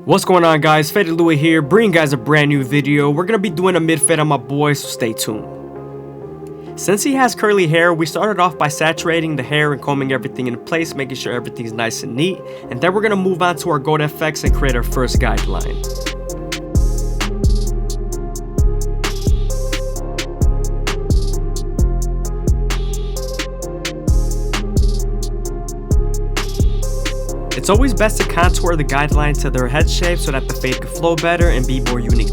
What's going on, guys? FadeitLuie here, bringing you guys a brand new video. We're gonna be doing a mid fade on my boy, so stay tuned. Since he has curly hair, we started off by saturating the hair and combing everything in place, making sure everything's nice and neat, and then we're gonna move on to our gold FX and create our first guideline. It's always best to contour the guideline to their head shape so that the fade can flow better and be more unique.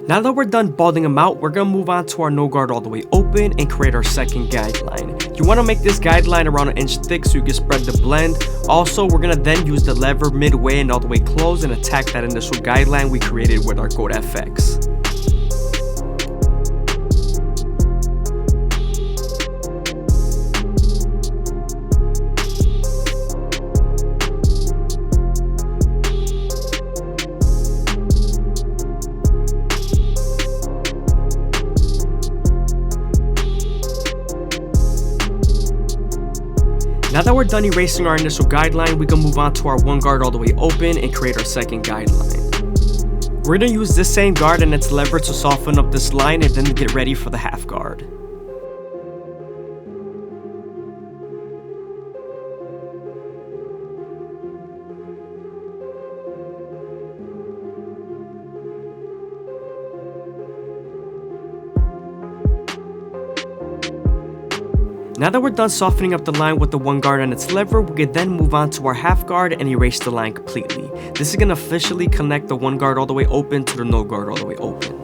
Now that we're done balding them out, we're going to move on to our no guard all the way open and create our second guideline. You want to make this guideline around 1 inch thick so you can spread the blend. Also, we're going to then use the lever midway and all the way close and attack that initial guideline we created with our gold FX. Now that we're done erasing our initial guideline, we can move on to our 1 guard all the way open and create our second guideline. We're going to use this same guard and its lever to soften up this line and then get ready for the half guard. Now that we're done softening up the line with the 1 guard and its lever, we can then move on to our half guard and erase the line completely. This is going to officially connect the 1 guard all the way open to the no guard all the way open.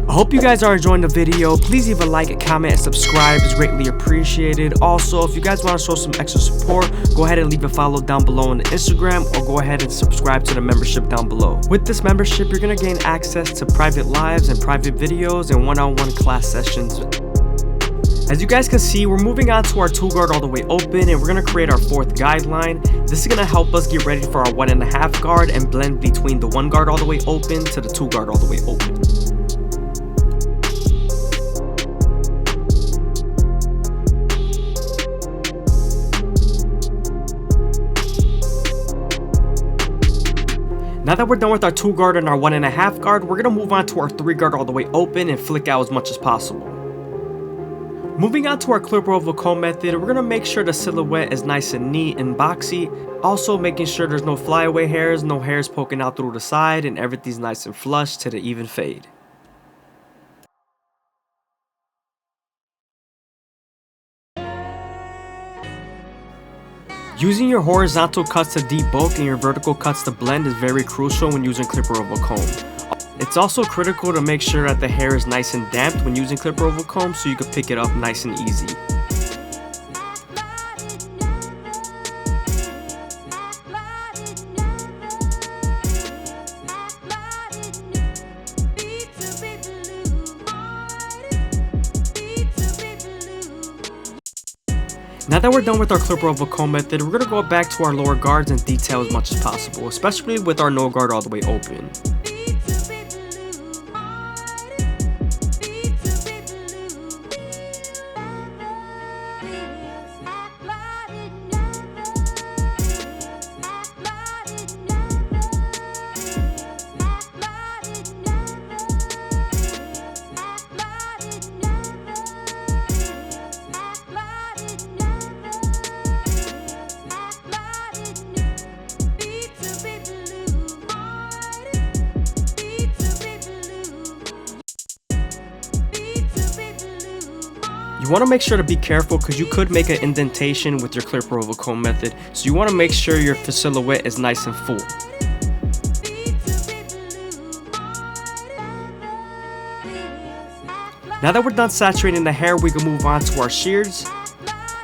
I hope you guys are enjoying the video. Please leave a like, a comment, and subscribe. It's greatly appreciated. Also, if you guys want to show some extra support, go ahead and leave a follow down below on Instagram, or go ahead and subscribe to the membership down below. With this membership, you're going to gain access to private lives and private videos and one-on-one class sessions. As you guys can see, we're moving on to our 2 guard all the way open, and we're going to create our 4th guideline. This is going to help us get ready for our 1.5 guard and blend between the 1 guard all the way open to the 2 guard all the way open. Now that we're done with our 2 guard and our 1.5 guard, we're going to move on to our 3 guard all the way open and flick out as much as possible. Moving on to our clipper over comb method, we're going to make sure the silhouette is nice and neat and boxy. Also making sure there's no flyaway hairs, no hairs poking out through the side, and everything's nice and flush to the even fade. Using your horizontal cuts to debulk and your vertical cuts to blend is very crucial when using clipper over comb. It's also critical to make sure that the hair is nice and damped when using clipper over comb so you can pick it up nice and easy. Now that we're done with our clipper over comb method, we're going to go back to our lower guards and detail as much as possible, especially with our no guard all the way open. You want to make sure to be careful because you could make an indentation with your clipper over comb method, so you want to make sure your silhouette is nice and full. Now that we're done saturating the hair, we can move on to our shears.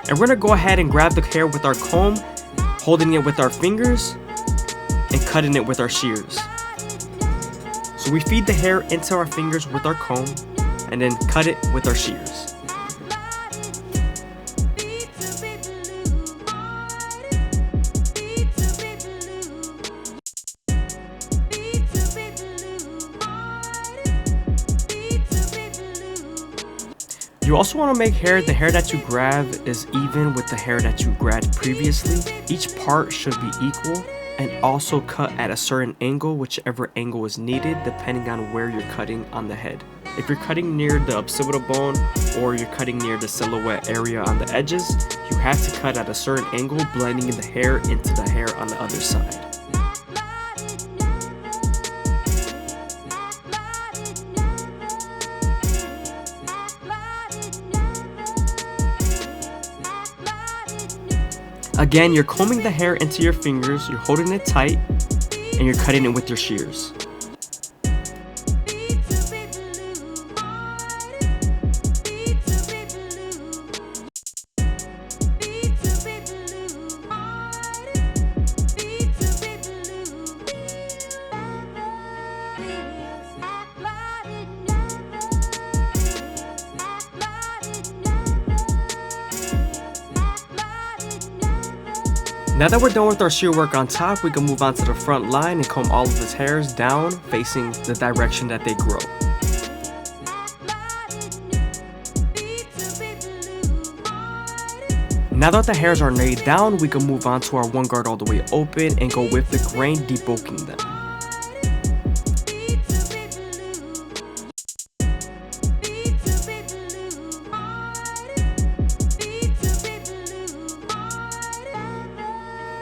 And we're going to go ahead and grab the hair with our comb, holding it with our fingers, and cutting it with our shears. So So we feed the hair into our fingers with our comb and then cut it with our shears. You also want to make the hair that you grab is even with the hair that you grabbed previously. Each part should be equal, and also cut at a certain angle, whichever angle is needed depending on where you're cutting on the head. If you're cutting near the occipital bone or you're cutting near the silhouette area on the edges, you have to cut at a certain angle, blending the hair into the hair on the other side. Again, you're combing the hair into your fingers, you're holding it tight, and you're cutting it with your shears. Now that we're done with our shear work on top, we can move on to the front line and comb all of his hairs down, facing the direction that they grow. Now that the hairs are laid down, we can move on to our one guard all the way open and go with the grain, debulking them.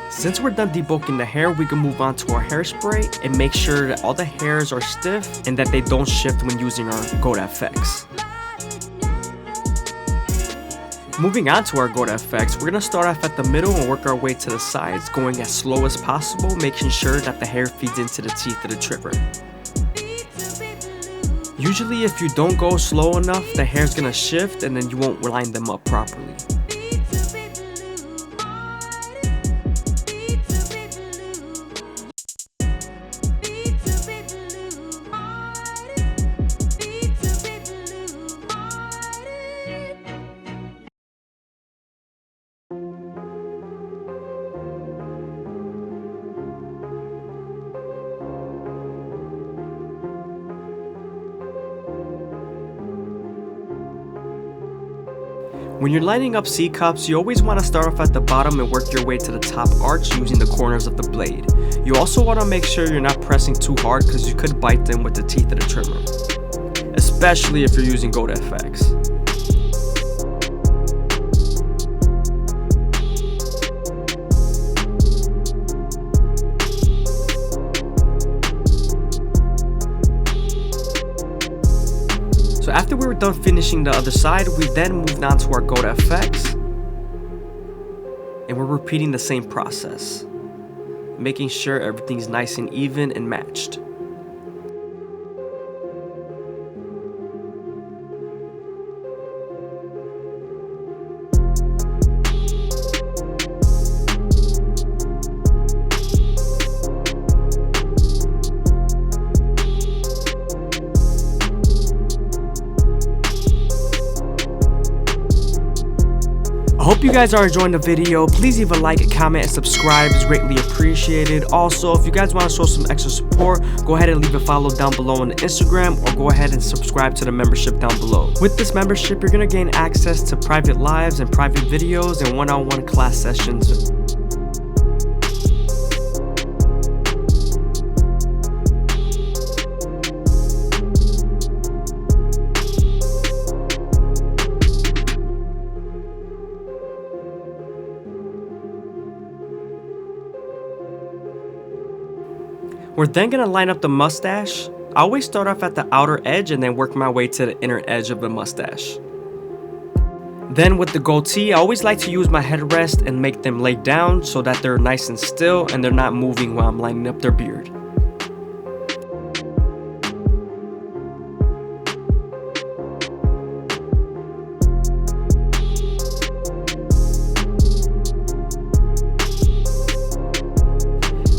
Since we're done debulking the hair, we can move on to our hairspray and make sure that all the hairs are stiff and that they don't shift when using our Gold FX. Moving on to our Gold FX, we're going to start off at the middle and work our way to the sides, going as slow as possible, making sure that the hair feeds into the teeth of the trimmer. Usually if you don't go slow enough, the hair's going to shift and then you won't line them up properly. When you're lining up C-cups, you always want to start off at the bottom and work your way to the top arch using the corners of the blade. You also want to make sure you're not pressing too hard because you could bite them with the teeth of the trimmer, especially if you're using Gold FX. So after we were done finishing the other side, we then moved on to our Gold FX, and we're repeating the same process, making sure everything's nice and even and matched. I hope you guys are enjoying the video. Please leave a like, comment, and subscribe. It's greatly appreciated. Also, if you guys want to show some extra support, go ahead and leave a follow down below on the Instagram, or go ahead and subscribe to the membership down below. With this membership, you're going to gain access to private lives and private videos and one-on-one class sessions. We're then going to line up the mustache. I always start off at the outer edge and then work my way to the inner edge of the mustache. Then with the goatee, I always like to use my headrest and make them lay down so that they're nice and still and they're not moving while I'm lining up their beard.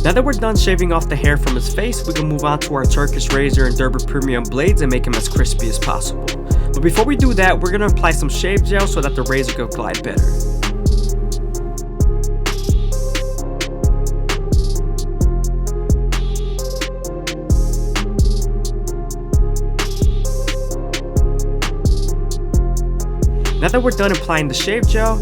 Now that we're done shaving off the hair from his face, we can move on to our Turkish razor and Derber premium blades and make him as crispy as possible. But before we do that, we're going to apply some shave gel so that the razor can glide better. Now that we're done applying the shave gel,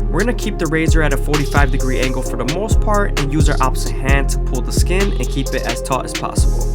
we're going to keep the razor at a 45-degree angle for the most part and use our opposite hand to pull the skin and keep it as taut as possible.